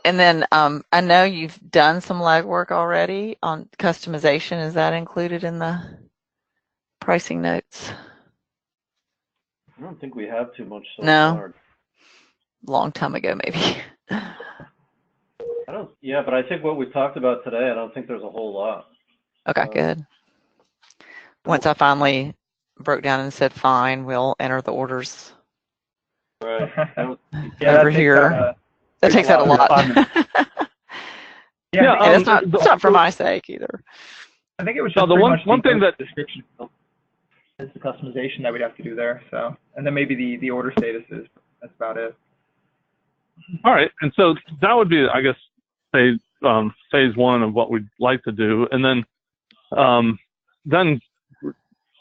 And then I know you've done some legwork already on customization. Is that included in the pricing notes? I don't think we have too much so No. far. Long time ago, maybe. Yeah, but I think what we talked about today, I don't think there's a whole lot. Okay, good. Once I finally broke down and said, fine, we'll enter the orders Right. over here. That takes out a lot. Yeah, it's not for my sake either. I think it was just the one thing that description is the customization that we'd have to do there. So, and then maybe the order statuses. That's about it. All right, and so that would be, I guess, phase one of what we'd like to do, and then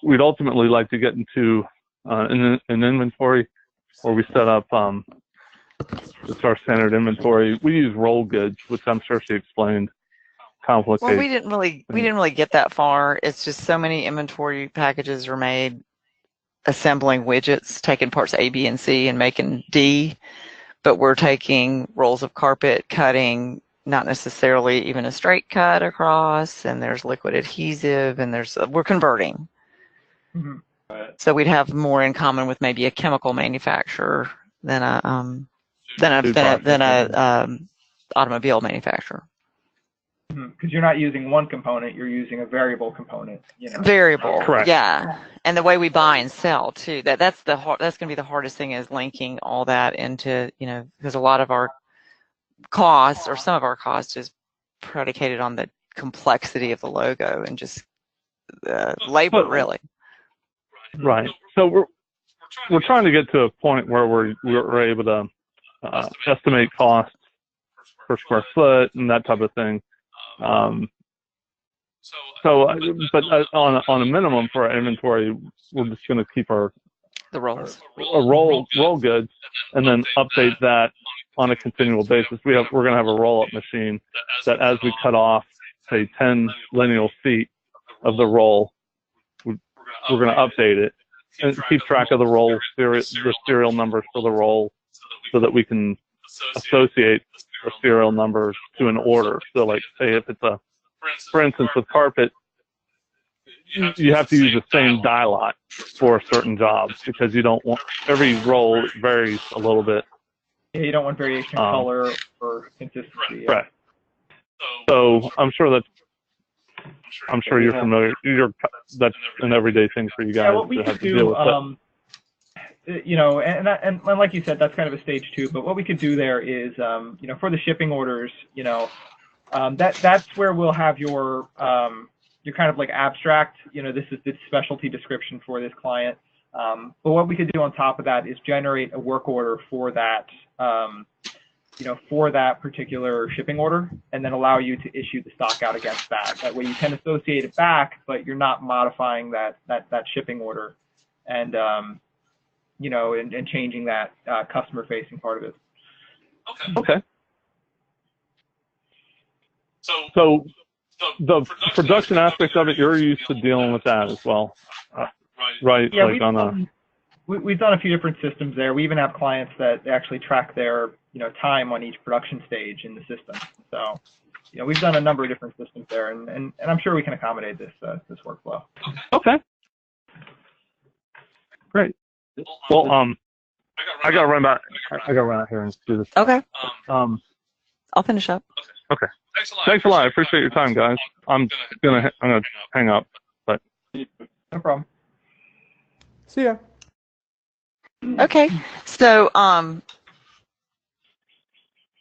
we'd ultimately like to get into an inventory where we set up it's our standard inventory. We use roll goods, which I'm sure she explained. Complicated. Well, we didn't really get that far. It's just so many inventory packages are made assembling widgets, taking parts A, B, and C and making D. But we're taking rolls of carpet, cutting, not necessarily even a straight cut across, and there's liquid adhesive, and we're converting. Mm-hmm. Right. So we'd have more in common with maybe a chemical manufacturer than a automobile manufacturer. Because you're not using one component, you're using a variable component. You know. Variable, correct. Yeah, and the way we buy and sell too. That's going to be the hardest thing, is linking all that into, you know, because a lot of our costs, or some of our cost, is predicated on the complexity of the logo and just labor, really. Right. So we're trying to get to a point where we're able to estimate costs per square foot and that type of thing. But on a minimum for our inventory, we're just going to keep The rolls. roll goods and then update that on a continual basis. We're going to have a roll-up machine that as we cut off, say, 10 lineal feet of the roll, we're going to update it and keep track of the serial numbers for the roll so that we can associate the serial numbers to an order. So like, say if it's for instance, with carpet, you have to use the same die lot for a certain job because you don't want, every roll varies a little bit. Yeah, you don't want variation in color or consistency. Right. So I'm sure you're familiar. That's an everyday thing for you guys to have to deal with. You know, and like you said, that's kind of a stage 2. But what we could do there is, you know, for the shipping orders, you know, that's where we'll have your kind of like abstract. You know, this is the specialty description for this client. But what we could do on top of that is generate a work order for that, you know, for that particular shipping order, and then allow you to issue the stock out against that. That way you can associate it back, but you're not modifying that shipping order, and you know, and changing that customer-facing part of it. Okay. So the production aspect of it, you're used to dealing with that as well, right? Yeah, like we've done a few different systems there. We even have clients that actually track their, you know, time on each production stage in the system. So, you know, we've done a number of different systems there, and I'm sure we can accommodate this workflow. Okay. Great. Well, I gotta run out here and do this. Okay. I'll finish up. Okay. Thanks a lot. I appreciate your time, guys. I'm gonna hang up, but no problem. See ya. Okay. So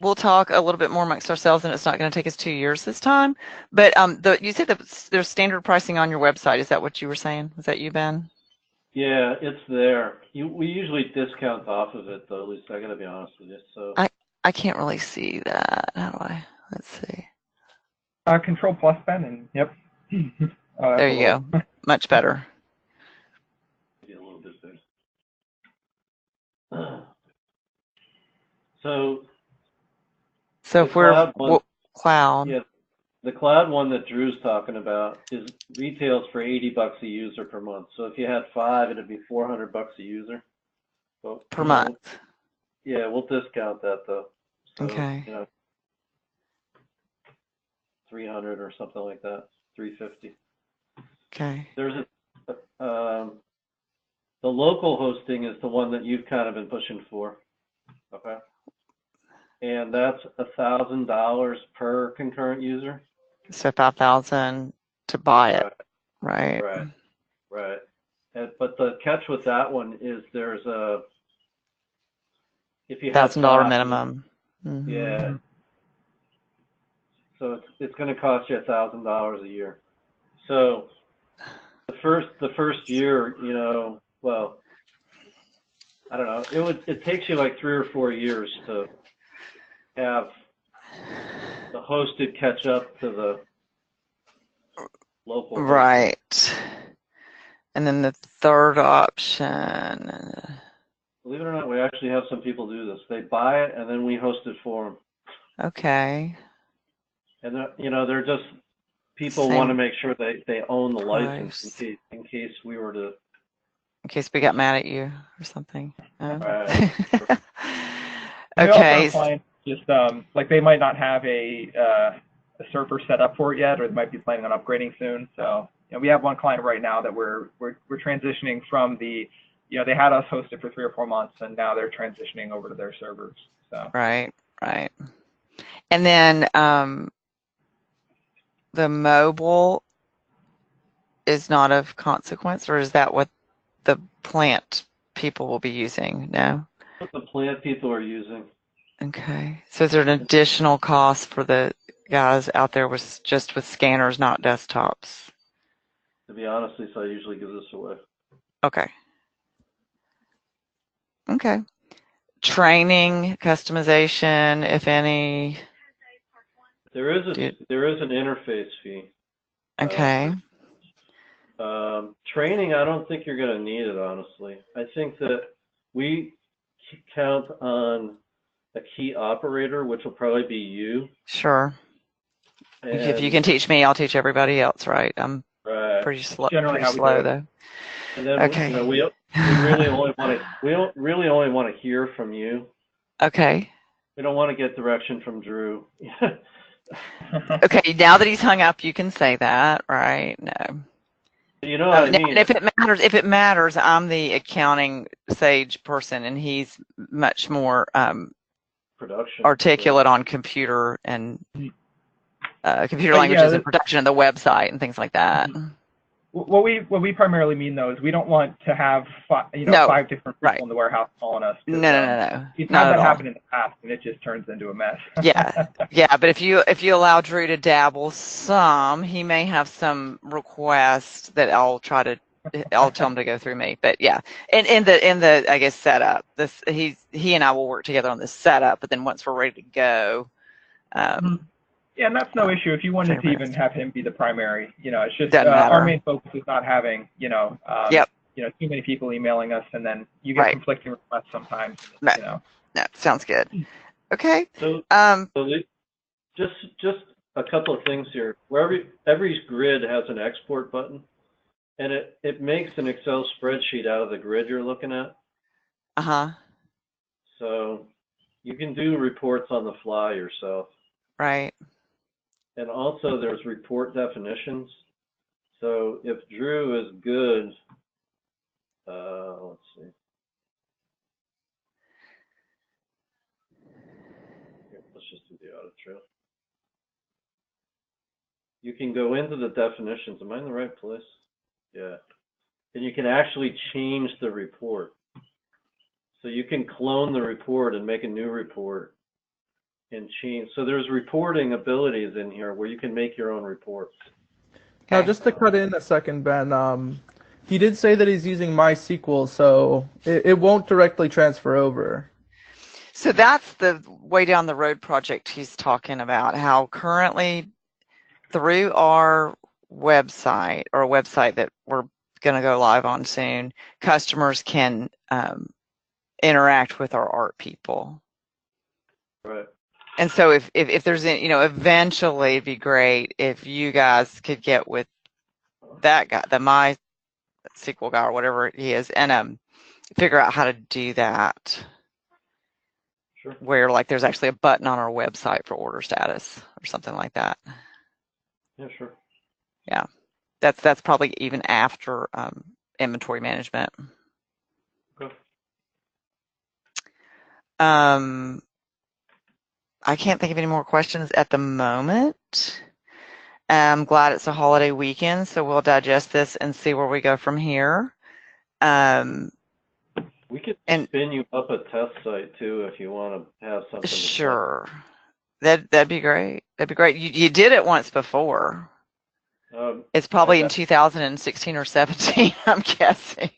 we'll talk a little bit more amongst ourselves, and it's not going to take us 2 years this time. But you said that there's standard pricing on your website. Is that what you were saying? Was that you, Ben? Yeah, it's there. We usually discount off of it, though. At least I got to be honest with you. So I can't really see that. How do I? Let's see. Control plus, Ben, and yep. There you go. Much better. Maybe a little bit bigger. So if we're cloud. Yeah, the cloud one that Drew's talking about retails for $80 a user per month. So if you had 5, it'd be $400 a user. So, Per month. Yeah, we'll discount that though. So, Okay. You know, 300 or something like that, 350. Okay. There's the local hosting is the one that you've kind of been pushing for. Okay. And that's $1,000 per concurrent user. So 5,000 to buy it, right? Right. But the catch with that one is there's if you have $1,000 minimum. Mm-hmm. Yeah. So it's going to cost you $1,000 a year. So the first year, you know, well, I don't know. It takes you like 3 or 4 years to have the hosted catch up to the local. Right. And then the third option. Believe it or not, we actually have some people do this. They buy it and then we host it for them. Okay. And you know, they're just people want to make sure they own the license in case we were to. In case we got mad at you or something. Right. Okay. Just like they might not have a server set up for it yet, or they might be planning on upgrading soon. So, you know, we have one client right now that we're transitioning from the, you know, they had us host it for 3 or 4 months, and now they're transitioning over to their servers. So. Right. And then the mobile is not of consequence, or is that what the plant people will be using? No. What the plant people are using. Okay. So is there an additional cost for the guys out there with scanners, not desktops? To be honest, I usually give this away. Okay. Okay. Training, customization, if any. There is an interface fee. Okay. Training, I don't think you're going to need it, honestly. I think that we count on a key operator, which will probably be you. Sure. If you can teach me, I'll teach everybody else, right? I'm pretty slow. Generally pretty slow though. And then Okay. you know, we really only want to really only want to hear from you. Okay. We don't want to get direction from Drew. Okay. Now that he's hung up, you can say that, right? No. You know what I mean? And if it matters, I'm the accounting sage person, and he's much more production articulate on computer and computer languages and production of the website and things like that. What we primarily mean though is we don't want to have 5 different people in the warehouse calling us. No. We've had that happen in the past, and it just turns into a mess. Yeah. But if you allow Drew to dabble some, he may have some requests that I'll tell him to go through me. But yeah, in the I guess setup, he and I will work together on the setup. But then once we're ready to go. Yeah, and that's no issue. If you wanted to even have him be the primary, it's just our main focus is not having, too many people emailing us, and then you get conflicting requests sometimes. No, sounds good. Okay. So just a couple of things here. Where every grid has an export button, and it makes an Excel spreadsheet out of the grid you're looking at. So you can do reports on the fly yourself. Right. And also there's report definitions. So if Drew is good, let's see. Here, let's just do the audit trail. You can go into the definitions. Am I in the right place? Yeah. And you can actually change the report. So you can clone the report and make a new report. And change. So there's reporting abilities in here where you can make your own reports. Now, just to cut in a second, Ben, he did say that he's using MySQL, so it won't directly transfer over. So that's the way down the road project he's talking about, how currently through our website, or a website that we're going to go live on soon, customers can interact with our art people. Right. And so if there's, eventually it'd be great if you guys could get with that guy, the MySQL guy or whatever he is, and figure out how to do that. Sure. Where like there's actually a button on our website for order status or something like that. Yeah, sure. Yeah. That's probably even after inventory management. Okay. I can't think of any more questions at the moment. I'm glad it's a holiday weekend, so we'll digest this and see where we go from here. We could spin you up a test site too if you want to have something. Sure, that'd be great. That'd be great. You did it once before. It's probably in 2016 or 17. I'm guessing.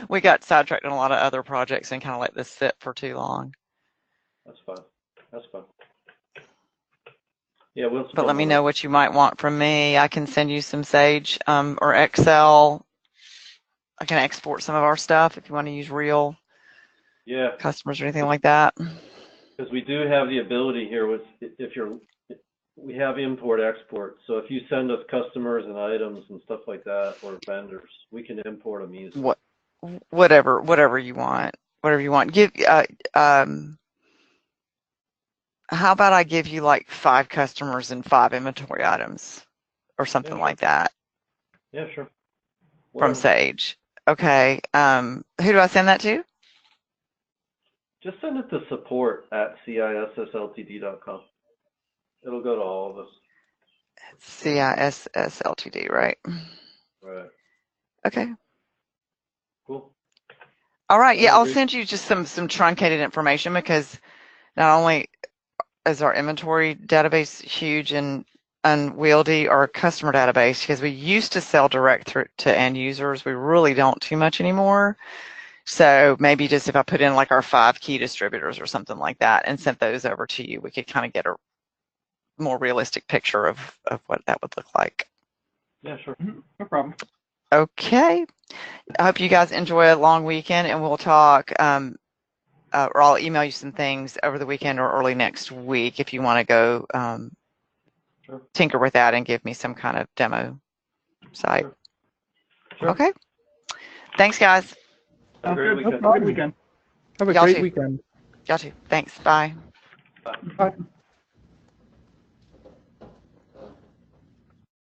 We got sidetracked on a lot of other projects and kind of let this sit for too long. That's fine. That's fine. Yeah, but let me know what you might want from me. I can send you some Sage or Excel. I can export some of our stuff if you want to use real customers or anything like that. Because we do have the ability here with we have import export. So if you send us customers and items and stuff like that, or vendors, we can import them easily. Whatever you want. Whatever you want. How about I give you like 5 customers and 5 inventory items or something like that? Yeah, sure. From Sage. Okay. Who do I send that to? Just send it to support@CISSLTD.com. It'll go to all of us. CISSLTD, right? Right. Okay. Cool. All right. Yeah, I'll send you just some truncated information because not only is our inventory database huge and unwieldy our customer database because we used to sell direct through to end users. We really don't too much anymore. So maybe just if I put in like our 5 key distributors or something like that and sent those over to you, we could kind of get a more realistic picture of what that would look like. Yeah, sure. No problem. Okay. I hope you guys enjoy a long weekend, and we'll talk, or I'll email you some things over the weekend or early next week if you want to go Sure. tinker with that and give me some kind of demo site. Sure. Okay. Thanks, guys. Have a great weekend. Have a good weekend. Have a Y'all great too. weekend. Y'all too. Thanks. Bye. Bye. Bye.